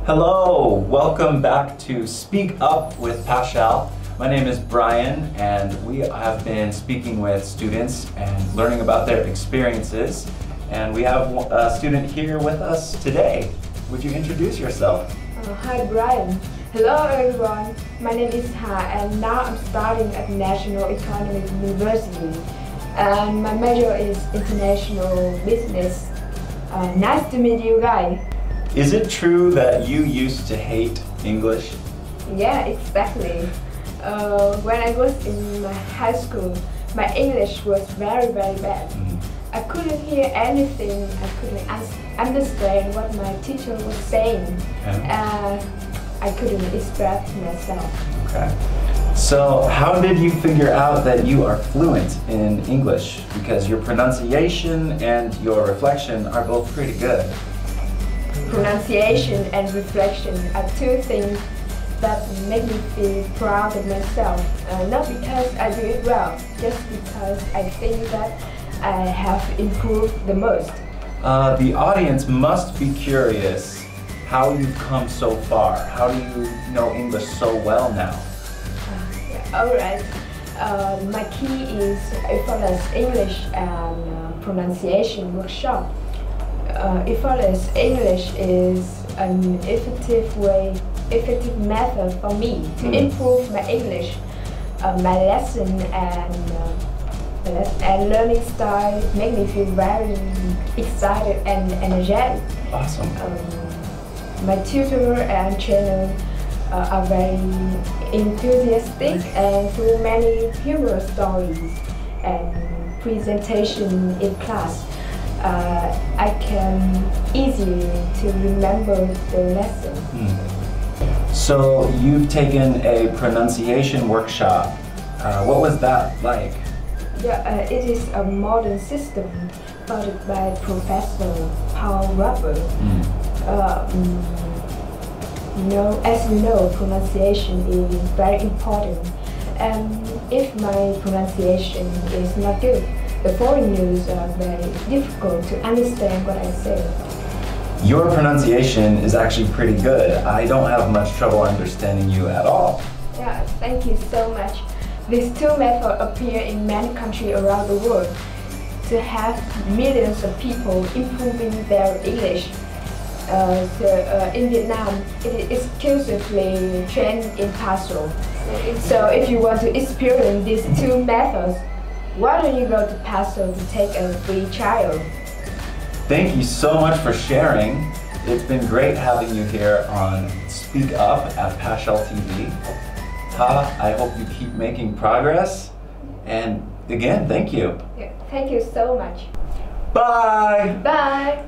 Hello, welcome back to Speak Up with Pasal. My name is Brian and we have been speaking with students and learning about their experiences. And we have a student here with us today. Would you introduce yourself? Hi Brian. Hello everyone. My name is Ha and now I'm studying at National Economic University. And my major is international business. Nice to meet you guys. Is it true that you used to hate English? Yeah, exactly. When I was in my high school, my English was very bad. I couldn't hear anything, I couldn't understand what my teacher was saying. I couldn't express myself. Okay. So how did you figure out that you are fluent in English? Because your pronunciation and your reflection are both pretty good. Pronunciation and reflection are two things that make me feel proud of myself. Not because I do it well, just because I think that I have improved the most. The audience must be curious how you've come so far. How do you know English so well now? Alright, my key is effortless English and pronunciation workshop. Effortless English is an effective method for me to improve my English. My lesson and learning style make me feel very excited and energetic. Awesome. My tutor and trainer are very enthusiastic and through many humorous stories and presentation in class, I can easily to remember the lesson. So you've taken a pronunciation workshop. What was that like? Yeah, it is a modern system founded by Professor Paul Rubber. As you know, pronunciation is very important. And if my pronunciation is not good, the foreigners are very difficult to understand what I say. Your pronunciation is actually pretty good. I don't have much trouble understanding you at all. Yeah, thank you so much. These two methods appear in many countries around the world to have millions of people improving their English. In Vietnam, it is exclusively trained in Pasal. So if you want to experience these two methods, why don't you go to Pasal to take a free trial? Thank you so much for sharing. It's been great having you here on Speak Up at Pasal TV. Ha, I hope you keep making progress. And again, thank you. Yeah, thank you so much. Bye! Bye!